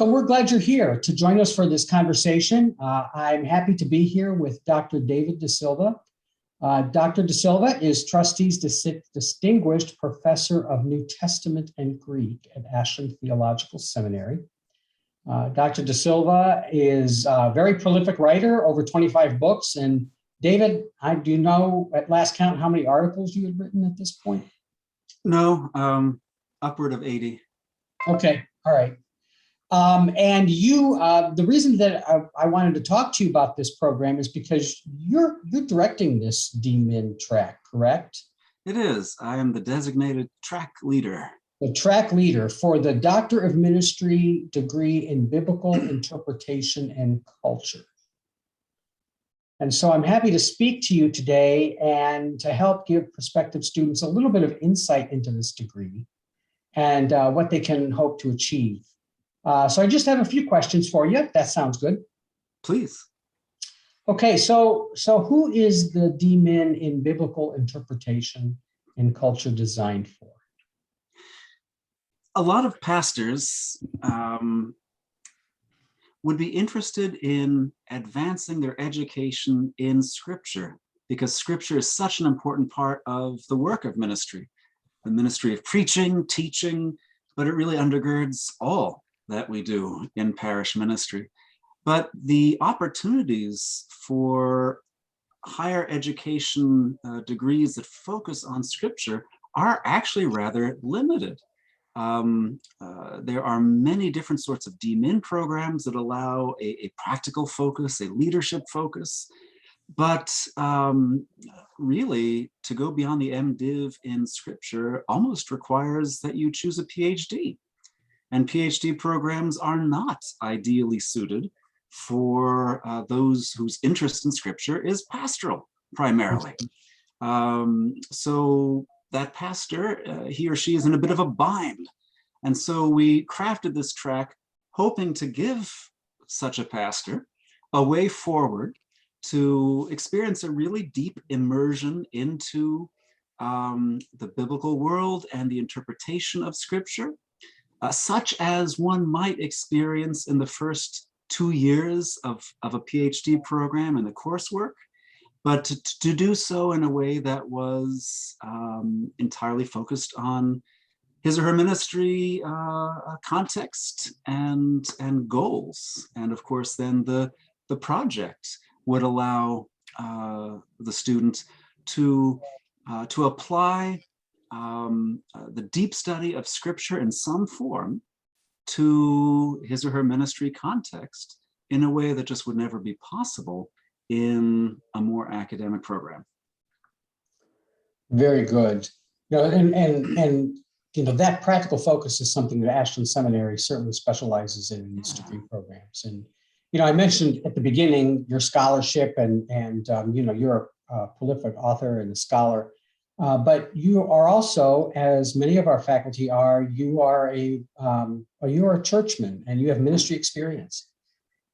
We're glad you're here to join us for this conversation. I'm happy to be here with Dr. David De Silva. Dr. De Silva is Trustee's Distinguished Professor of New Testament and Greek at Ashland Theological Seminary. Dr. De Silva is a very prolific writer, over 25 books. And David, do you know at last count how many articles you had written at this point? No, upward of 80. Okay, all right. And you, the reason that I wanted to talk to you about this program is because you're directing this DMin track, correct? It is. I am the designated track leader. The track leader for the Doctor of Ministry degree in Biblical Interpretation and Culture. And so I'm happy to speak to you today and to help give prospective students a little bit of insight into this degree and what they can hope to achieve. So I just have a few questions for you. That sounds good. Please. Okay, so who is the DMin in Biblical Interpretation and Culture designed for? A lot of pastors would be interested in advancing their education in Scripture, because Scripture is such an important part of the work of ministry, the ministry of preaching, teaching, but it really undergirds all that we do in parish ministry. But the opportunities for higher education degrees that focus on Scripture are actually rather limited. There are many different sorts of DMin programs that allow a practical focus, a leadership focus, but really to go beyond the MDiv in Scripture almost requires that you choose a PhD. And PhD programs are not ideally suited for those whose interest in Scripture is pastoral primarily. So that pastor, he or she is in a bit of a bind. And so we crafted this track hoping to give such a pastor a way forward to experience a really deep immersion into the biblical world and the interpretation of Scripture, such as one might experience in the first 2 years of a PhD program in the coursework, but to do so in a way that was entirely focused on his or her ministry context and goals. And of course, then the project would allow the student to apply the deep study of Scripture in some form to his or her ministry context in a way that just would never be possible in a more academic program. Very good. And you know, that practical focus is something that Ashland Seminary certainly specializes in its degree programs. And you know, I mentioned at the beginning your scholarship, and you know, you're a prolific author and a scholar. But you are also, as many of our faculty are, you are a churchman and you have ministry experience.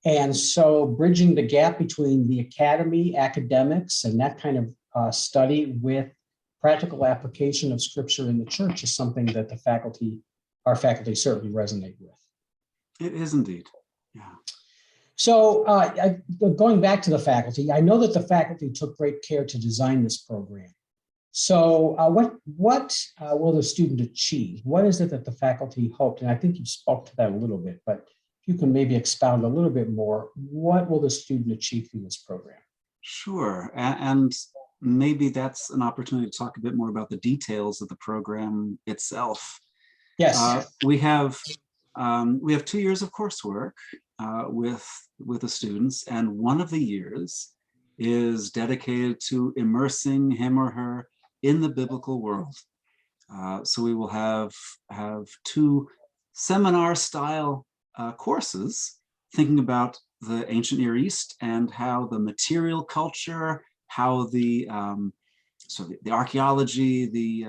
And so bridging the gap between the academy, academics, and that kind of study with practical application of Scripture in the church is something that our faculty certainly resonate with. It is indeed, yeah. So going back to the faculty, I know that the faculty took great care to design this program. So what will the student achieve? What is it that the faculty hoped? And I think you spoke to that a little bit, but if you can maybe expound a little bit more, what will the student achieve through this program? Sure, and maybe that's an opportunity to talk a bit more about the details of the program itself. Yes. We have 2 years of coursework with the students, and one of the years is dedicated to immersing him or her in the biblical world. So we will have 2 seminar-style courses thinking about the ancient Near East and how the material culture, how the archaeology, the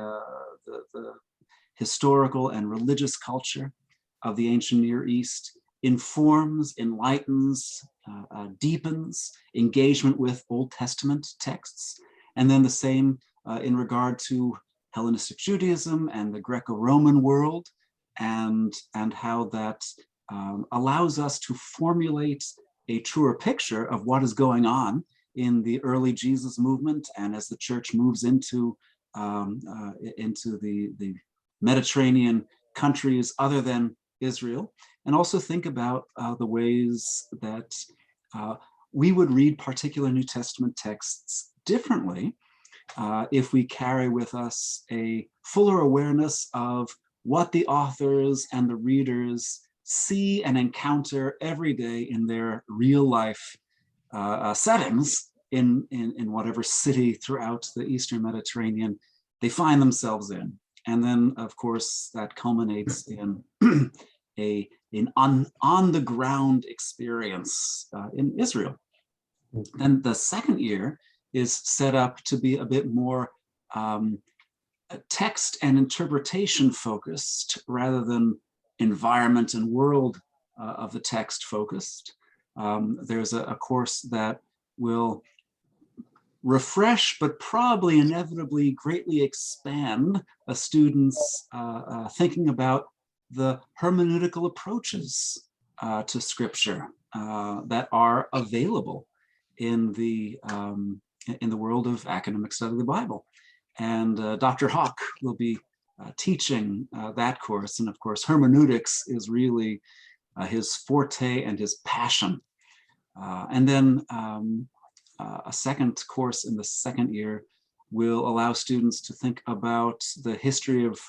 historical and religious culture of the ancient Near East informs, enlightens, deepens engagement with Old Testament texts, and then the same in regard to Hellenistic Judaism and the Greco-Roman world, and how that allows us to formulate a truer picture of what is going on in the early Jesus movement, and as the church moves into the Mediterranean countries other than Israel, and also think about the ways that we would read particular New Testament texts differently if we carry with us a fuller awareness of what the authors and the readers see and encounter every day in their real life settings in whatever city throughout the Eastern Mediterranean they find themselves in. And then, of course, that culminates in an on-the-ground experience in Israel. Then the second year is set up to be a bit more text and interpretation focused rather than environment and world of the text focused. There's a course that will refresh, but probably inevitably greatly expand a student's thinking about the hermeneutical approaches to scripture that are available in the world of academic study of the Bible. And Dr. Hawk will be teaching that course. And of course, hermeneutics is really his forte and his passion. And then a second course in the second year will allow students to think about the history of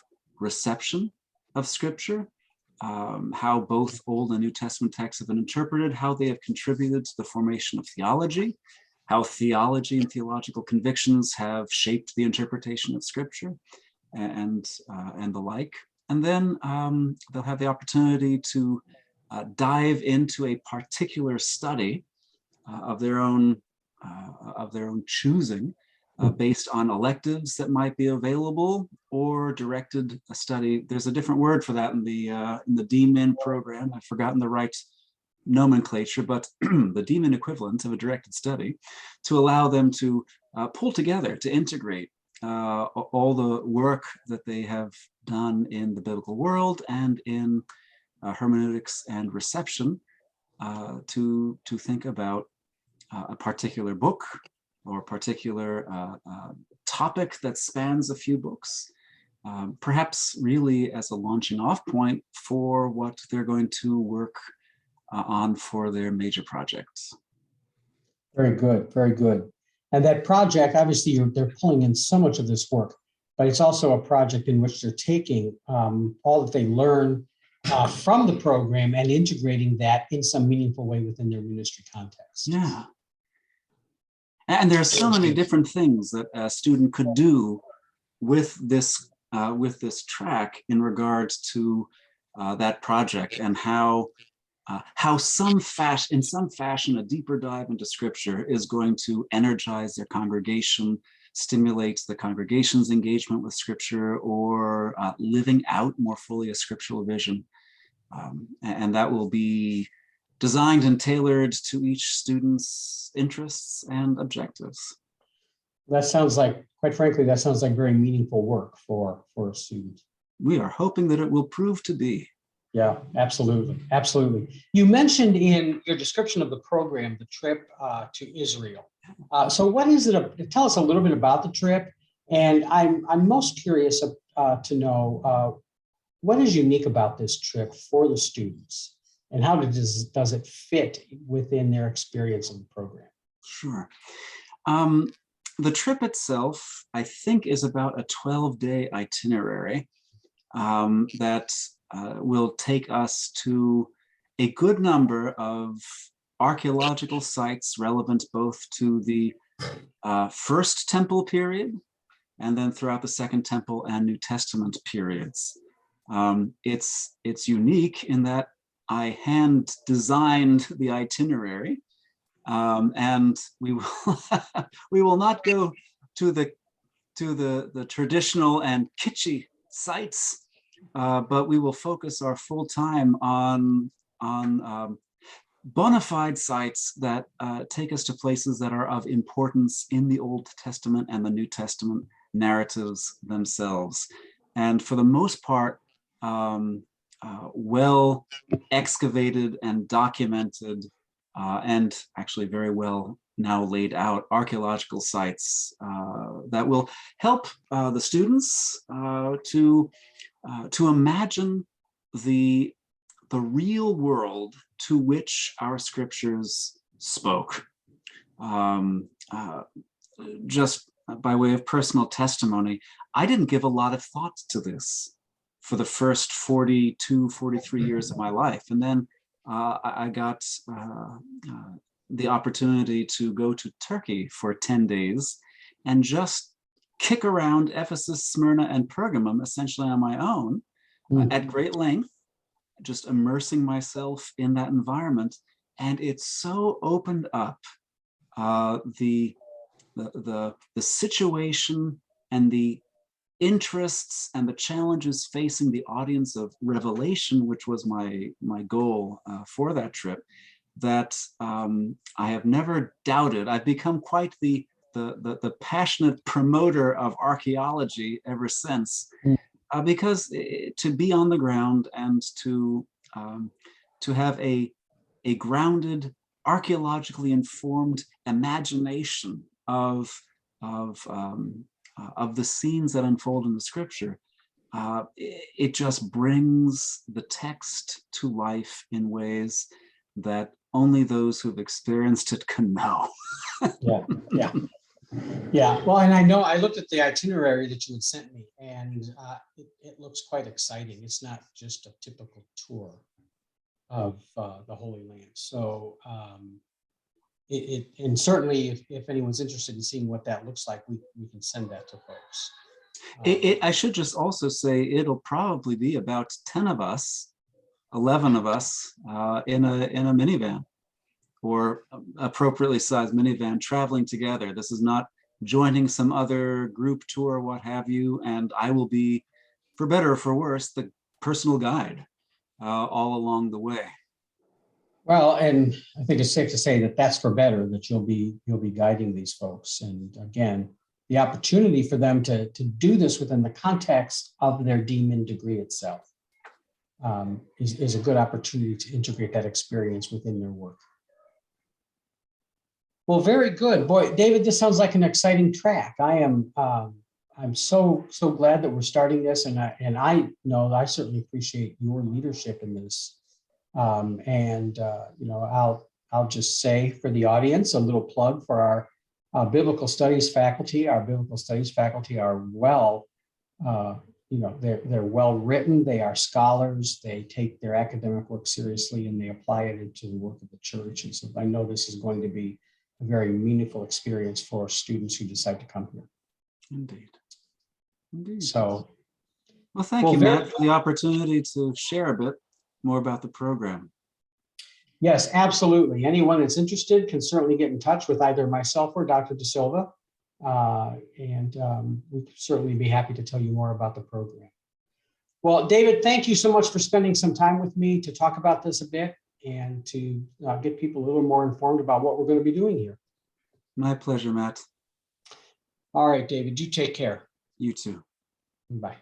reception of scripture, how both Old and New Testament texts have been interpreted, how they have contributed to the formation of theology, how theology and theological convictions have shaped the interpretation of scripture, and the like. And then they'll have the opportunity to dive into a particular study of their own choosing, based on electives that might be available or directed a study. There's a different word for that in the DMin program. I've forgotten the right nomenclature, but the DMin equivalent of a directed study, to allow them to pull together, to integrate all the work that they have done in the biblical world and in hermeneutics and reception, to think about a particular book or a particular topic that spans a few books, perhaps really as a launching off point for what they're going to work on for their major projects. Very good, very good. And that project, obviously, they're pulling in so much of this work, but it's also a project in which they're taking all that they learn from the program and integrating that in some meaningful way within their ministry context. Yeah. And there are so many different things that a student could do with this track in regards to that project, and how in some fashion a deeper dive into scripture is going to energize their congregation, stimulate the congregation's engagement with scripture, or living out more fully a scriptural vision. And that will be designed and tailored to each student's interests and objectives. That sounds like, quite frankly, that sounds like very meaningful work for a student. We are hoping that it will prove to be. Yeah, absolutely, absolutely. You mentioned in your description of the program, the trip to Israel. So what is it? Tell us a little bit about the trip. And I'm most curious to know what is unique about this trip for the students, and how does it fit within their experience of the program? Sure. The trip itself, I think, is about a 12-day itinerary that will take us to a good number of archaeological sites relevant both to the First Temple period and then throughout the Second Temple and New Testament periods. It's unique in that I hand designed the itinerary, and we will not go to the traditional and kitschy sites, but we will focus our full time on bona fide sites that take us to places that are of importance in the Old Testament and the New Testament narratives themselves. And for the most part, well excavated and documented, and actually very well now laid out archaeological sites that will help the students to imagine the real world to which our scriptures spoke. Just by way of personal testimony, I didn't give a lot of thought to this for the first 42, 43 years of my life. And then I got the opportunity to go to Turkey for 10 days and just kick around Ephesus, Smyrna, and Pergamum essentially on my own at great length, just immersing myself in that environment. And it so opened up the situation and the interests and the challenges facing the audience of Revelation, which was my goal for that trip, that I have never doubted. I've become quite the passionate promoter of archaeology ever since, because to be on the ground and to have a grounded, archaeologically informed imagination of the scenes that unfold in the scripture, it just brings the text to life in ways that only those who've experienced it can know. Yeah. Well, and I know I looked at the itinerary that you had sent me, and it looks quite exciting. It's not just a typical tour of the Holy Land. So and certainly if anyone's interested in seeing what that looks like, we can send that to folks. I should just also say it'll probably be about 10 of us, 11 of us in a minivan, or appropriately sized minivan, traveling together. This is not joining some other group tour, what have you. And I will be, for better or for worse, the personal guide all along the way. Well, and I think it's safe to say that that's for better, that you'll be guiding these folks. And again, the opportunity for them to do this within the context of their DMin degree itself is a good opportunity to integrate that experience within their work. Well, very good. Boy, David, this sounds like an exciting track. I'm so glad that we're starting this, and I know I certainly appreciate your leadership in this. I'll just say for the audience, a little plug for our biblical studies faculty. Our biblical studies faculty are they're well written. They are scholars. They take their academic work seriously, and they apply it into the work of the church. And so I know this is going to be a very meaningful experience for students who decide to come here. Indeed. So, well, thank you, Matt, for the opportunity to share a bit more about the program. Yes, absolutely. Anyone that's interested can certainly get in touch with either myself or Dr. De Silva, and we'd certainly be happy to tell you more about the program. Well, David, thank you so much for spending some time with me to talk about this a bit and to get people a little more informed about what we're going to be doing here. My pleasure, Matt. All right, David, you take care. You too. Bye.